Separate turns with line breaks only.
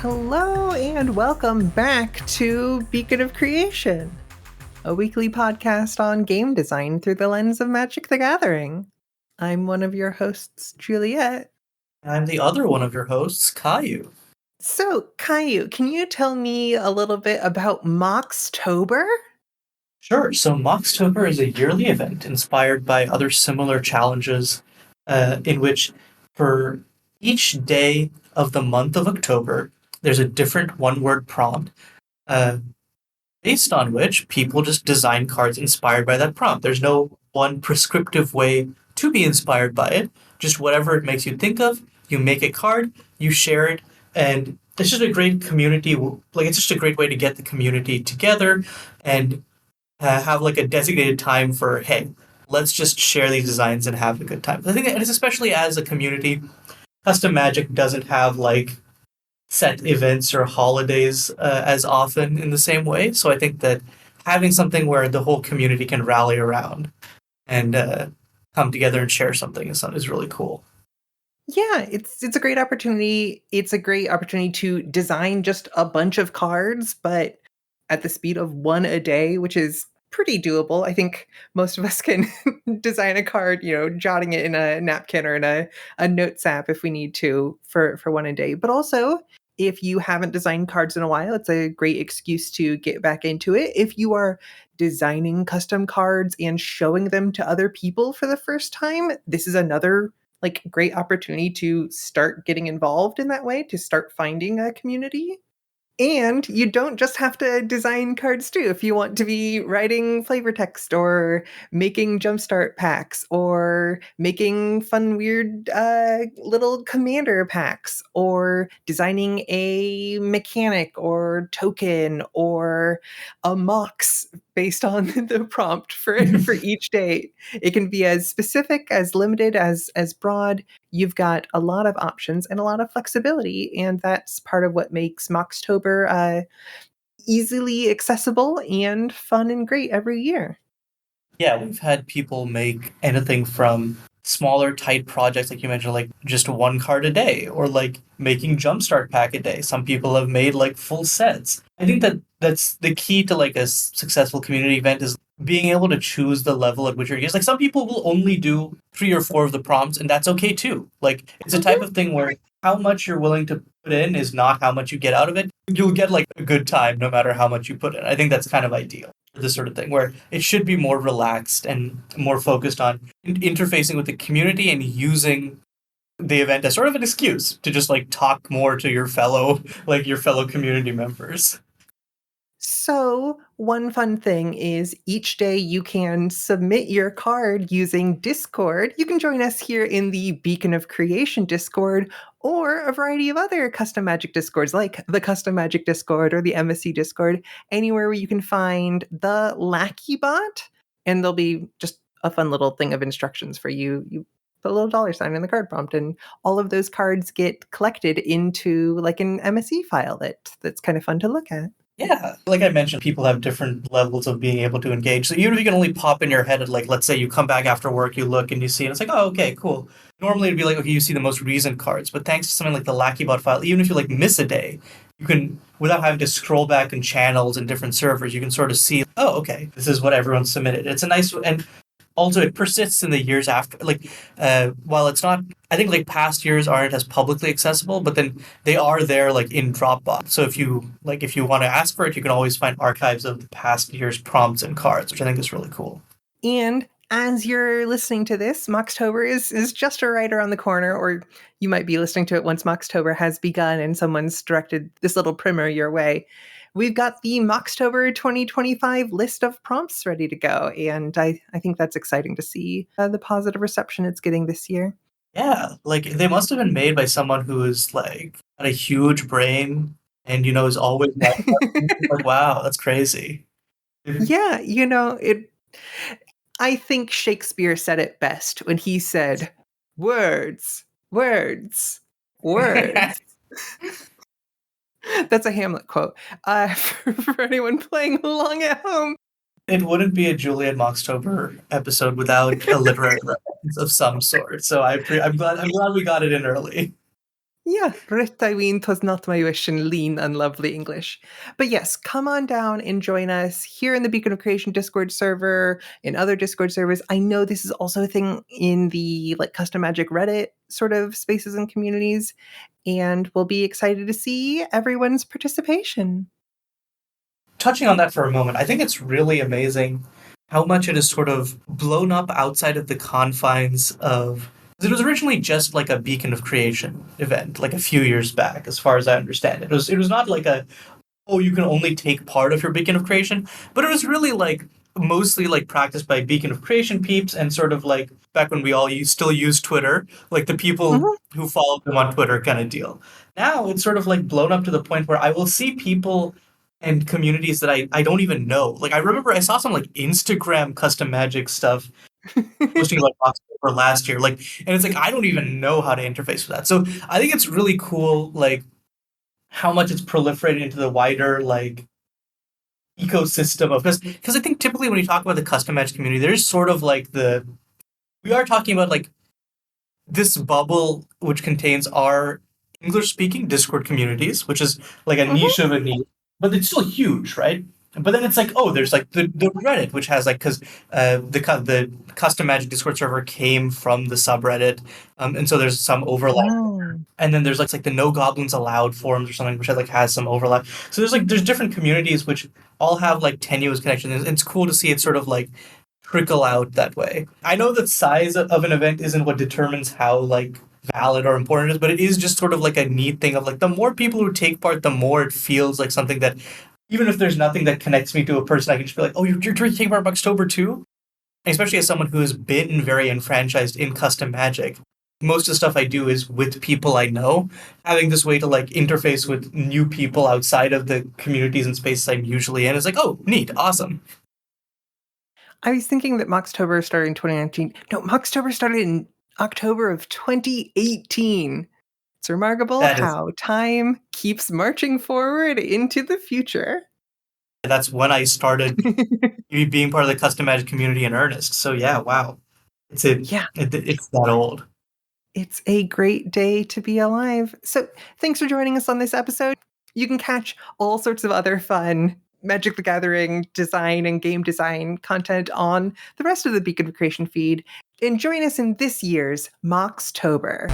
Hello and welcome back to Beacon of Creation, a weekly podcast on game design through the lens of Magic the Gathering. I'm one of your hosts, Juliet.
I'm the other one of your hosts, Kayiu.
So, Kayiu, can you tell me a little bit about Moxtober?
Sure, so Moxtober is a yearly event inspired by other similar challenges in which for each day of the month of October, there's a different one-word prompt uh, based on which people just design cards inspired by that prompt. There's no one prescriptive way to be inspired by it, just whatever it makes you think of, you make a card, you share it, and it's just a great community, it's just a great way to get the community together and have like a designated time for, hey, let's just share these designs and have a good time. I think it's especially as a community, custom magic doesn't have like set events or holidays as often in the same way. So I think that having something where the whole community can rally around and come together and share something is really cool.
Yeah, it's a great opportunity. It's a great opportunity to design just a bunch of cards, but at the speed of one a day, which is pretty doable. I think most of us can design a card, jotting it in a napkin or in a notes app if we need to for one a day. But also, if you haven't designed cards in a while, it's a great excuse to get back into it. If you are designing custom cards and showing them to other people for the first time, this is another great opportunity to start getting involved in that way, to start finding a community. And you don't just have to design cards too. If you want to be writing flavor text or making jumpstart packs or making fun, weird little commander packs or designing a mechanic or token or a mox based on the prompt for each day. It can be as specific, as limited, as broad. You've got a lot of options and a lot of flexibility, and that's part of what makes Moxtober easily accessible and fun and great every year.
Yeah, we've had people make anything from smaller, tight projects, like you mentioned, like just one card a day, or like making Jumpstart Pack a day. Some people have made like full sets. I think that that's the key to like a successful community event is being able to choose the level at which you're used. Like some people will only do 3 or 4 of the prompts, and that's okay too. Like it's a type of thing where how much you're willing to put in is not how much you get out of it. You'll get like a good time no matter how much you put in. I think that's kind of ideal. This sort of thing where it should be more relaxed and more focused on interfacing with the community and using the event as sort of an excuse to just like talk more to your fellow community members.
So, one fun thing is each day you can submit your card using Discord. You can join us here in the Beacon of Creation Discord or a variety of other custom magic Discords like the Custom Magic Discord or the MSC Discord, anywhere where you can find the Lackey bot, and there'll be just a fun little thing of instructions for you. You put a little $sign in the card prompt, and all of those cards get collected into like an MSC file that's kind of fun to look at.
Yeah, like I mentioned, people have different levels of being able to engage. So even if you can only pop in your head at like, let's say you come back after work, you look and you see, and it's like, oh, okay, cool. Normally it'd be like, okay, you see the most recent cards, but thanks to something like the LackyBot file, even if you like miss a day, you can, without having to scroll back in channels and different servers, you can sort of see, oh, okay, this is what everyone submitted. It's a nice, and also it persists in the years after. Like, while it's not, I think like past years aren't as publicly accessible, but then they are there like in Dropbox. So if you want to ask for it, you can always find archives of the past year's prompts and cards, which I think is really cool.
And as you're listening to this, Moxtober is just right around the corner, or you might be listening to it once Moxtober has begun and someone's directed this little primer your way. We've got the Moxtober 2025 list of prompts ready to go, and I think that's exciting to see the positive reception it's getting this year.
Yeah, like they must have been made by someone who is like got a huge brain and is always like, wow, that's crazy.
Yeah, I think Shakespeare said it best when he said, words, words, words. That's a Hamlet quote. For anyone playing along at home.
It wouldn't be a Juliet Moxtober episode without a literary reference of some sort. So I'm glad we got it in early.
Yeah, Reit Tywin, 'twas not my wish in lean and lovely English. But yes, come on down and join us here in the Beacon of Creation Discord server, in other Discord servers. I know this is also a thing in the like custom magic Reddit sort of spaces and communities, and we'll be excited to see everyone's participation.
Touching on that for a moment, I think it's really amazing how much it is sort of blown up outside of the confines of. It was originally just like a Beacon of Creation event, like a few years back, as far as I understand it. It was not like a, oh, you can only take part of your Beacon of Creation, but it was really like mostly like practiced by Beacon of Creation peeps and sort of like back when we all still use Twitter, like the people
Mhm.
who follow them on Twitter kind of deal. Now it's sort of like blown up to the point where I will see people and communities that I don't even know. Like I remember I saw some like Instagram custom magic stuff posting like Moxtober last year. Like and it's like I don't even know how to interface with that. So I think it's really cool like how much it's proliferated into the wider like ecosystem of because I think typically when you talk about the custom match community, there's sort of like the we are talking about like this bubble which contains our English speaking Discord communities, which is like a
Mhm.
niche of a niche, but it's still huge, right? But then it's like, oh, there's like the Reddit, which has like because the custom magic Discord server came from the subreddit, and so there's some overlap.
Oh.
And then there's like the No Goblins Allowed forums or something, which like has some overlap. So there's different communities which all have like tenuous connections. And it's cool to see it sort of like trickle out that way. I know that size of an event isn't what determines how like valid or important it is, but it is just sort of like a neat thing of like the more people who take part, the more it feels like something that even if there's nothing that connects me to a person, I can just be like, oh, you're taking part in October too? And especially as someone who has been very enfranchised in custom magic, most of the stuff I do is with people I know. Having this way to like interface with new people outside of the communities and spaces I'm usually in is like, oh, neat, awesome.
I was thinking that Moxtober started in 2019. No, Moxtober started in October of 2018. It's remarkable
That is
how time keeps marching forward into the future.
that's when I started being part of the custom magic community in earnest. So yeah, wow,
Yeah,
it's that old.
it's a great day to be alive. So, thanks for joining us on this episode. You can catch all sorts of other fun Magic the Gathering design and game design content on the rest of the Beacon of Creation feed. And join us in this year's Moxtober.